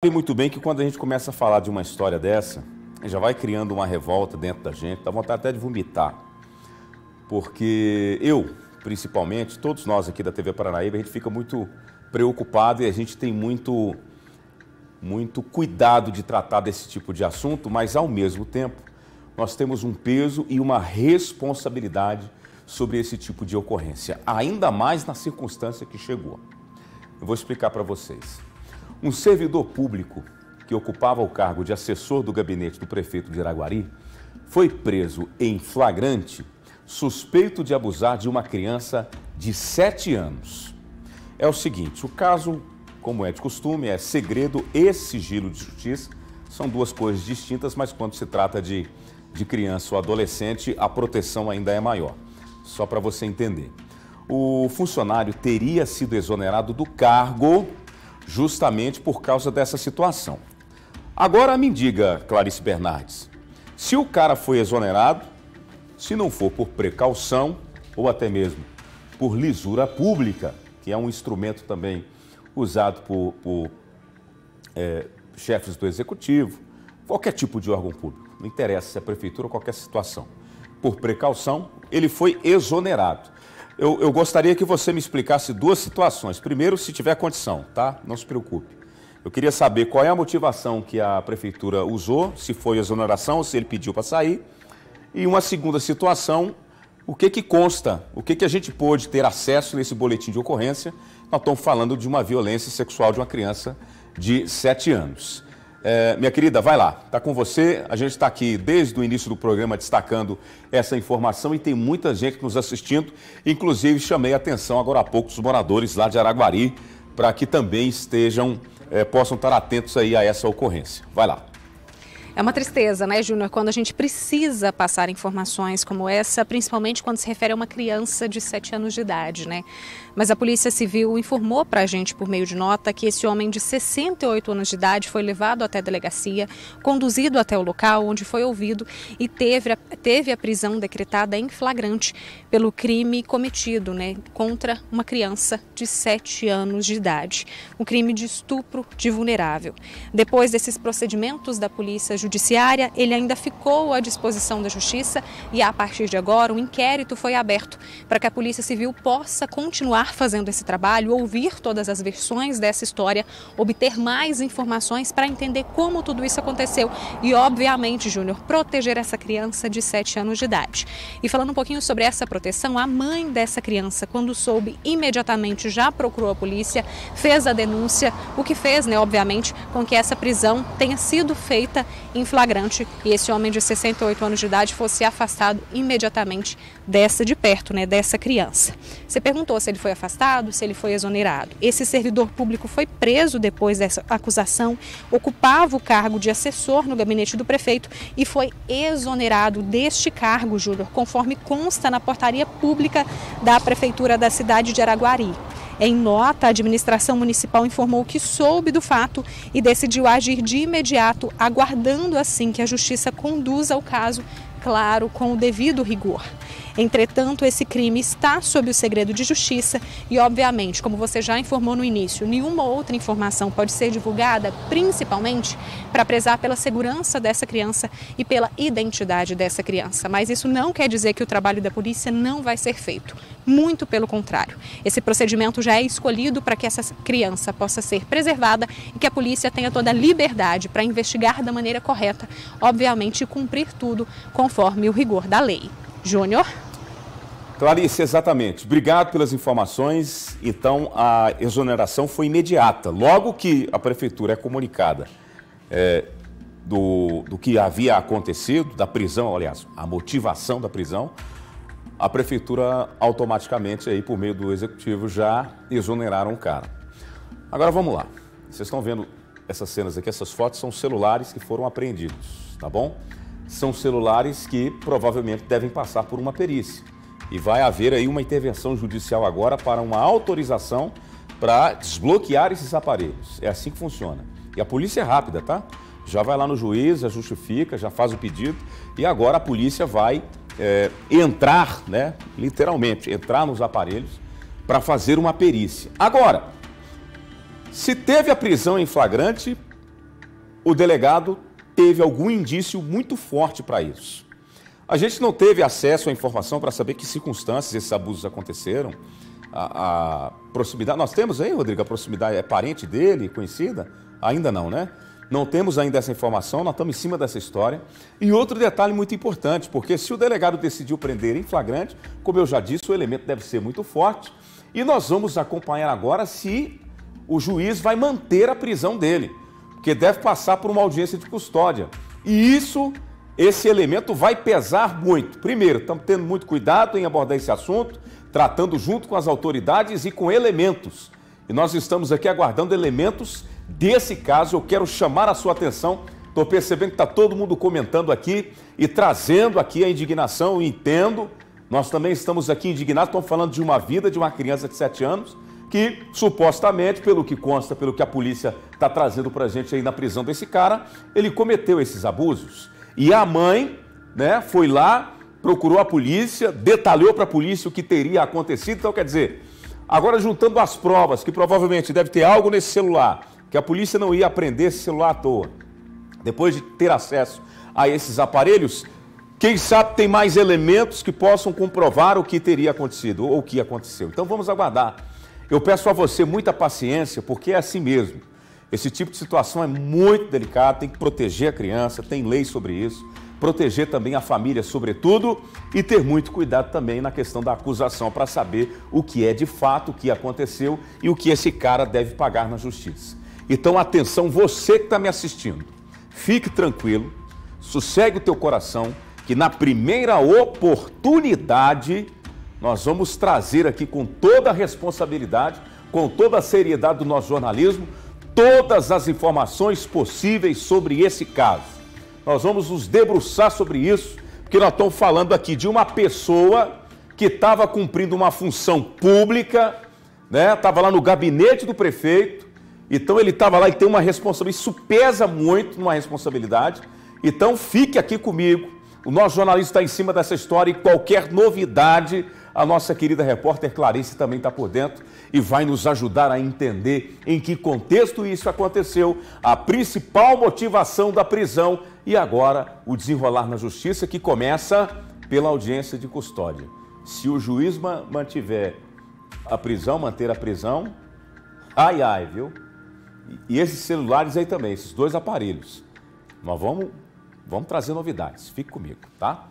Sabe muito bem que quando a gente começa a falar de uma história dessa, já vai criando uma revolta dentro da gente, dá vontade até de vomitar. Porque eu, principalmente, todos nós aqui da TV Paranaíba, a gente fica muito preocupado e a gente tem muito cuidado de tratar desse tipo de assunto, mas ao mesmo tempo nós temos um peso e uma responsabilidade sobre esse tipo de ocorrência, ainda mais na circunstância que chegou. Eu vou explicar para vocês. Um servidor público que ocupava o cargo de assessor do gabinete do prefeito de Araguari foi preso em flagrante, suspeito de abusar de uma criança de 7 anos. É o seguinte, o caso, como é de costume, é segredo e sigilo de justiça. São duas coisas distintas, mas quando se trata de criança ou adolescente, a proteção ainda é maior. Só para você entender. O funcionário teria sido exonerado do cargo justamente por causa dessa situação. Agora me diga, Clarice Bernardes, se o cara foi exonerado, se não for por precaução ou até mesmo por lisura pública, que é um instrumento também usado por chefes do executivo, qualquer tipo de órgão público, não interessa se é prefeitura ou qualquer situação, por precaução, ele foi exonerado. Eu gostaria que você me explicasse duas situações. Primeiro, se tiver condição, tá? Não se preocupe. Eu queria saber qual é a motivação que a prefeitura usou, se foi exoneração ou se ele pediu para sair. E uma segunda situação, o que consta, o que a gente pôde ter acesso nesse boletim de ocorrência. Nós estamos falando de uma violência sexual de uma criança de 7 anos. Minha querida, vai lá, está com você. A gente está aqui desde o início do programa destacando essa informação e tem muita gente nos assistindo. Inclusive, chamei a atenção agora há pouco dos moradores lá de Araguari para que também possam estar atentos aí a essa ocorrência. Vai lá. É uma tristeza, né, Júnior, quando a gente precisa passar informações como essa, principalmente quando se refere a uma criança de 7 anos de idade, né? Mas a Polícia Civil informou para a gente por meio de nota que esse homem de 68 anos de idade foi levado até a delegacia, conduzido até o local onde foi ouvido e teve a prisão decretada em flagrante pelo crime cometido, né, contra uma criança de 7 anos de idade, o crime de estupro de vulnerável. Depois desses procedimentos da Polícia Judiciária, ele ainda ficou à disposição da Justiça e a partir de agora um inquérito foi aberto para que a Polícia Civil possa continuar fazendo esse trabalho, ouvir todas as versões dessa história, obter mais informações para entender como tudo isso aconteceu e, obviamente, Júnior, proteger essa criança de 7 anos de idade. E falando um pouquinho sobre essa proteção, a mãe dessa criança, quando soube, imediatamente já procurou a polícia, fez a denúncia, o que fez, né, obviamente, com que essa prisão tenha sido feita em flagrante e esse homem de 68 anos de idade fosse afastado imediatamente de perto, né, dessa criança. Você perguntou se ele foi afastado, se ele foi exonerado. Esse servidor público foi preso depois dessa acusação, ocupava o cargo de assessor no gabinete do prefeito e foi exonerado deste cargo, Júnior, conforme consta na portaria pública da Prefeitura da cidade de Araguari. Em nota, a administração municipal informou que soube do fato e decidiu agir de imediato, aguardando assim que a justiça conduza o caso, claro, com o devido rigor. Entretanto, esse crime está sob o segredo de justiça e, obviamente, como você já informou no início, nenhuma outra informação pode ser divulgada, principalmente para prezar pela segurança dessa criança e pela identidade dessa criança. Mas isso não quer dizer que o trabalho da polícia não vai ser feito. Muito pelo contrário. Esse procedimento já é escolhido para que essa criança possa ser preservada e que a polícia tenha toda a liberdade para investigar da maneira correta, obviamente, e cumprir tudo conforme o rigor da lei. Júnior? Clarice, exatamente. Obrigado pelas informações. Então, a exoneração foi imediata. Logo que a prefeitura é comunicada do que havia acontecido, da prisão, aliás, a motivação da prisão, a prefeitura automaticamente, aí, por meio do executivo, já exoneraram o cara. Agora vamos lá. Vocês estão vendo essas cenas aqui, essas fotos são celulares que foram apreendidos, tá bom? São celulares que provavelmente devem passar por uma perícia. E vai haver aí uma intervenção judicial agora para uma autorização para desbloquear esses aparelhos. É assim que funciona. E a polícia é rápida, tá? Já vai lá no juiz, já justifica, já faz o pedido e agora a polícia vai entrar, né, literalmente, entrar nos aparelhos para fazer uma perícia. Agora, se teve a prisão em flagrante, o delegado teve algum indício muito forte para isso. A gente não teve acesso à informação para saber que circunstâncias esses abusos aconteceram. A proximidade, nós temos aí, Rodrigo, a proximidade é parente dele, conhecida? Ainda não, né? Não temos ainda essa informação, nós estamos em cima dessa história. E outro detalhe muito importante, porque se o delegado decidiu prender em flagrante, como eu já disse, o elemento deve ser muito forte. E nós vamos acompanhar agora se o juiz vai manter a prisão dele, porque deve passar por uma audiência de custódia. E esse elemento vai pesar muito. Primeiro, estamos tendo muito cuidado em abordar esse assunto, tratando junto com as autoridades e com elementos. E nós estamos aqui aguardando elementos desse caso. Eu quero chamar a sua atenção. Estou percebendo que está todo mundo comentando aqui e trazendo aqui a indignação. Eu entendo. Nós também estamos aqui indignados. Estamos falando de uma vida de uma criança de 7 anos que, supostamente, pelo que consta, pelo que a polícia está trazendo para a gente aí na prisão desse cara, ele cometeu esses abusos. E a mãe, né, foi lá, procurou a polícia, detalhou para a polícia o que teria acontecido. Então, quer dizer, agora juntando as provas, que provavelmente deve ter algo nesse celular, que a polícia não ia apreender esse celular à toa. Depois de ter acesso a esses aparelhos, quem sabe tem mais elementos que possam comprovar o que teria acontecido ou o que aconteceu. Então vamos aguardar. Eu peço a você muita paciência, porque é assim mesmo. Esse tipo de situação é muito delicado, tem que proteger a criança, tem lei sobre isso, proteger também a família, sobretudo, e ter muito cuidado também na questão da acusação para saber o que é de fato, o que aconteceu e o que esse cara deve pagar na justiça. Então, atenção, você que está me assistindo, fique tranquilo, sossegue o teu coração, que na primeira oportunidade nós vamos trazer aqui com toda a responsabilidade, com toda a seriedade do nosso jornalismo, todas as informações possíveis sobre esse caso. Nós vamos nos debruçar sobre isso, porque nós estamos falando aqui de uma pessoa que estava cumprindo uma função pública, né? Estava lá no gabinete do prefeito, então ele estava lá e tem uma responsabilidade, isso pesa muito numa responsabilidade. Então fique aqui comigo, o nosso jornalista está em cima dessa história e qualquer novidade, a nossa querida repórter Clarice também está por dentro e vai nos ajudar a entender em que contexto isso aconteceu, a principal motivação da prisão e agora o desenrolar na justiça, que começa pela audiência de custódia. Se o juiz manter a prisão, ai, viu? E esses celulares aí também, esses 2 aparelhos. Nós vamos trazer novidades, fique comigo, tá?